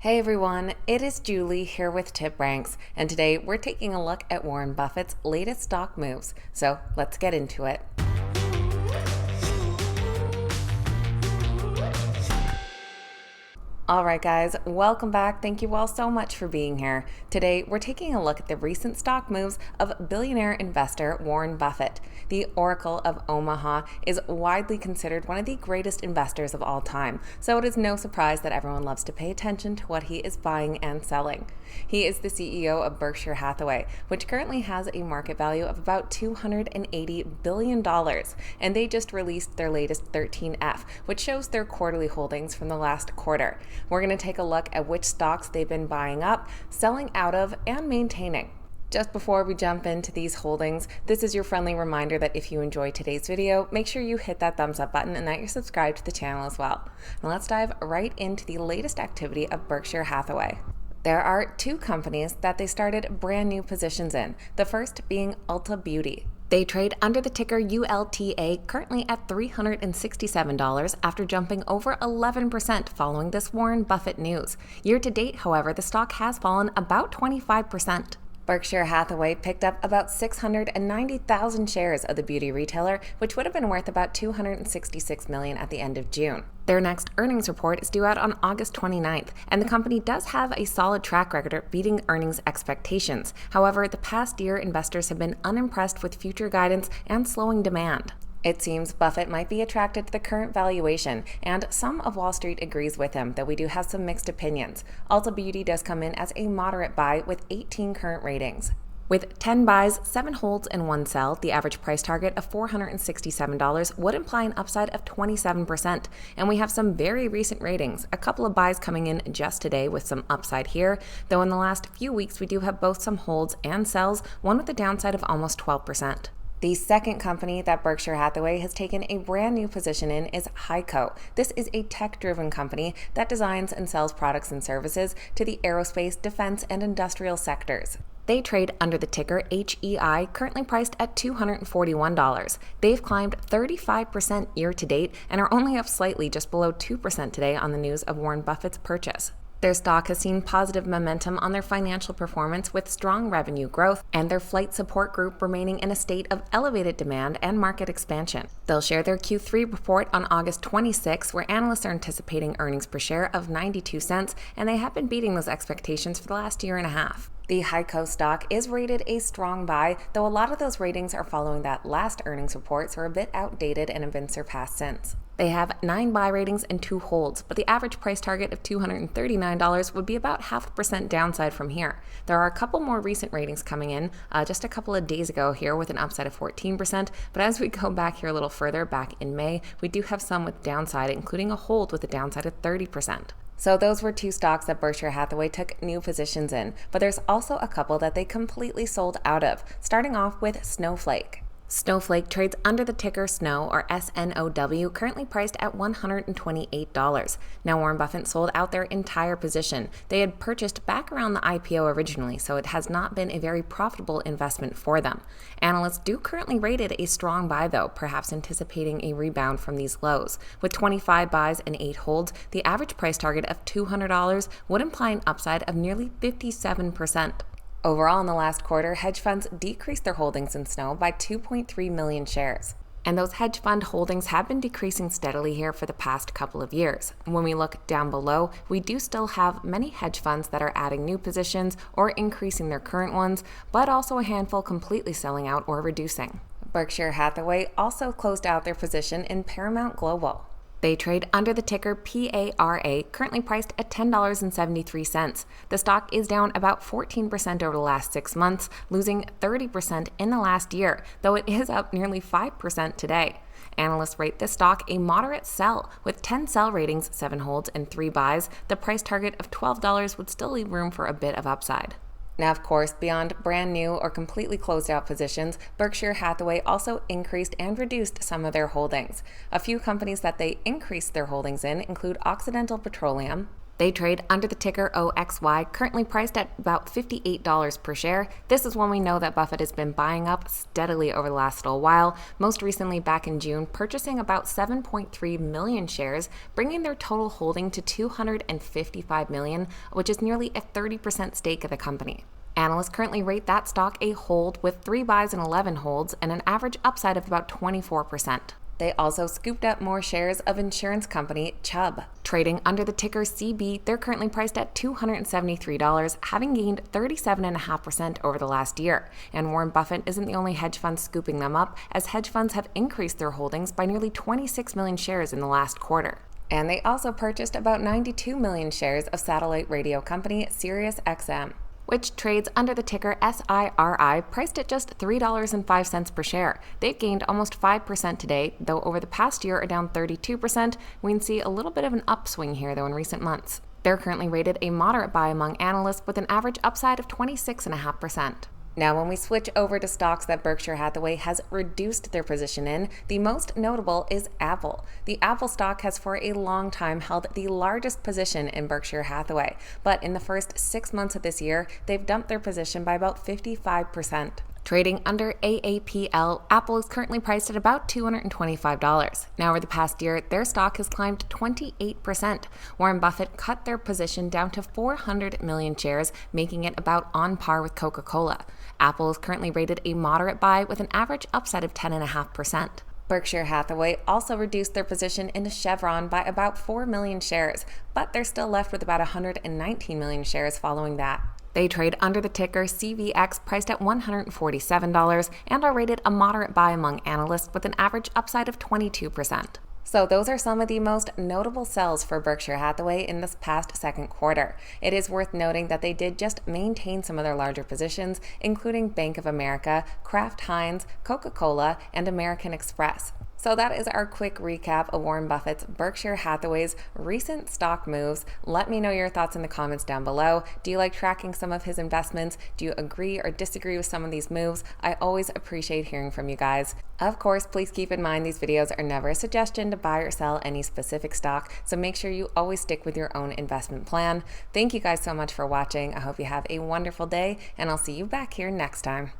Hey everyone, it is Julie here with TipRanks, and today we're taking a look at Warren Buffett's latest stock moves. So let's get into it. Alright guys, welcome back. Thank you all so much for being here. Today we're taking a look at the recent stock moves of billionaire investor Warren Buffett. The Oracle of Omaha is widely considered one of the greatest investors of all time, so it is no surprise that everyone loves to pay attention to what he is buying and selling. He is the CEO of Berkshire Hathway, which currently has a market value of about $280 billion, and they just released their latest 13F, which shows their quarterly holdings from the last quarter. We're going to take a look at which stocks they've been buying up, selling out of, and maintaining. Just before we jump into these holdings, this is your friendly reminder that if you enjoyed today's video, make sure you hit that thumbs up button and that you're subscribed to the channel as well. Now let's dive right into the latest activity of Berkshire Hathaway. There are two companies that they started brand new positions in, the first being Ulta Beauty. They trade under the ticker ULTA, currently at $367 after jumping over 11% following this Warren Buffett news. Year to date, however, the stock has fallen about 25%. Berkshire Hathaway picked up about 690,000 shares of the beauty retailer, which would have been worth about $266 million at the end of June. Their next earnings report is due out on August 29th, and the company does have a solid track record of beating earnings expectations. However, the past year, investors have been unimpressed with future guidance and slowing demand. It seems Buffett might be attracted to the current valuation, and some of Wall Street agrees with him, though we do have some mixed opinions. Ulta Beauty does come in as a moderate buy with 18 current ratings. With 10 buys, 7 holds, and 1 sell, the average price target of $467 would imply an upside of 27%. And we have some very recent ratings, a couple of buys coming in just today with some upside here, though in the last few weeks we do have both some holds and sells, one with a downside of almost 12%. The second company that Berkshire Hathaway has taken a brand new position in is Heico. This is a tech-driven company that designs and sells products and services to the aerospace, defense, and industrial sectors. They trade under the ticker HEI, currently priced at $241. They've climbed 35% year to date and are only up slightly, just below 2% today on the news of Warren Buffett's purchase. Their stock has seen positive momentum on their financial performance with strong revenue growth and their flight support group remaining in a state of elevated demand and market expansion. They'll share their Q3 report on August 26, where analysts are anticipating earnings per share of 92 cents, and they have been beating those expectations for the last year and a half. The Heico stock is rated a strong buy, though a lot of those ratings are following that last earnings report, so are a bit outdated and have been surpassed since. They have 9 buy ratings and 2 holds, but the average price target of $239 would be about 0.5% downside from here. There are a couple more recent ratings coming in just a couple of days ago here with an upside of 14%, but as we go back here a little further, back in May, we do have some with downside, including a hold with a downside of 30%. So those were 2 stocks that Berkshire Hathaway took new positions in, but there's also a couple that they completely sold out of, starting off with Snowflake. Snowflake trades under the ticker SNOW, or SNOW, currently priced at $128. Now, Warren Buffett sold out their entire position. They had purchased back around the IPO originally, so it has not been a very profitable investment for them. Analysts do currently rate it a strong buy, though, perhaps anticipating a rebound from these lows. With 25 buys and 8 holds, the average price target of $200 would imply an upside of nearly 57%. Overall, in the last quarter, hedge funds decreased their holdings in SNOW by 2.3 million shares. And those hedge fund holdings have been decreasing steadily here for the past couple of years. When we look down below, we do still have many hedge funds that are adding new positions or increasing their current ones, but also a handful completely selling out or reducing. Berkshire Hathaway also closed out their position in Paramount Global. They trade under the ticker PARA, currently priced at $10.73. The stock is down about 14% over the last 6 months, losing 30% in the last year, though it is up nearly 5% today. Analysts rate this stock a moderate sell. With 10 sell ratings, 7 holds, and 3 buys, the price target of $12 would still leave room for a bit of upside. Now, of course, beyond brand new or completely closed out positions, Berkshire Hathaway also increased and reduced some of their holdings. A few companies that they increased their holdings in include Occidental Petroleum, They trade under the ticker OXY, currently priced at about $58 per share. This is one we know that Buffett has been buying up steadily over the last little while, most recently back in June, purchasing about 7.3 million shares, bringing their total holding to 255 million, which is nearly a 30% stake of the company. Analysts currently rate that stock a hold with 3 buys and 11 holds and an average upside of about 24%. They also scooped up more shares of insurance company Chubb. Trading under the ticker CB, they're currently priced at $273, having gained 37.5% over the last year. And Warren Buffett isn't the only hedge fund scooping them up, as hedge funds have increased their holdings by nearly 26 million shares in the last quarter. And they also purchased about 92 million shares of satellite radio company SiriusXM, which trades under the ticker SIRI, priced at just $3.05 per share. They've gained almost 5% today, though over the past year are down 32%. We can see a little bit of an upswing here, though, in recent months. They're currently rated a moderate buy among analysts with an average upside of 26.5%. Now, when we switch over to stocks that Berkshire Hathaway has reduced their position in, the most notable is Apple. The Apple stock has for a long time held the largest position in Berkshire Hathaway, but in the first 6 months of this year, they've dumped their position by about 55%. Trading under AAPL, Apple is currently priced at about $225. Now, over the past year, their stock has climbed 28%. Warren Buffett cut their position down to 400 million shares, making it about on par with Coca-Cola. Apple is currently rated a moderate buy with an average upside of 10.5%. Berkshire Hathaway also reduced their position into Chevron by about 4 million shares, but they're still left with about 119 million shares following that. They trade under the ticker CVX, priced at $147, and are rated a moderate buy among analysts with an average upside of 22%. So those are some of the most notable sells for Berkshire Hathaway in this past second quarter. It is worth noting that they did just maintain some of their larger positions, including Bank of America, Kraft Heinz, Coca-Cola, and American Express. So that is our quick recap of Warren Buffett's Berkshire Hathaway's recent stock moves. Let me know your thoughts in the comments down below. Do you like tracking some of his investments? Do you agree or disagree with some of these moves? I always appreciate hearing from you guys. Of course, please keep in mind these videos are never a suggestion to buy or sell any specific stock, so make sure you always stick with your own investment plan. Thank you guys so much for watching. I hope you have a wonderful day, and I'll see you back here next time.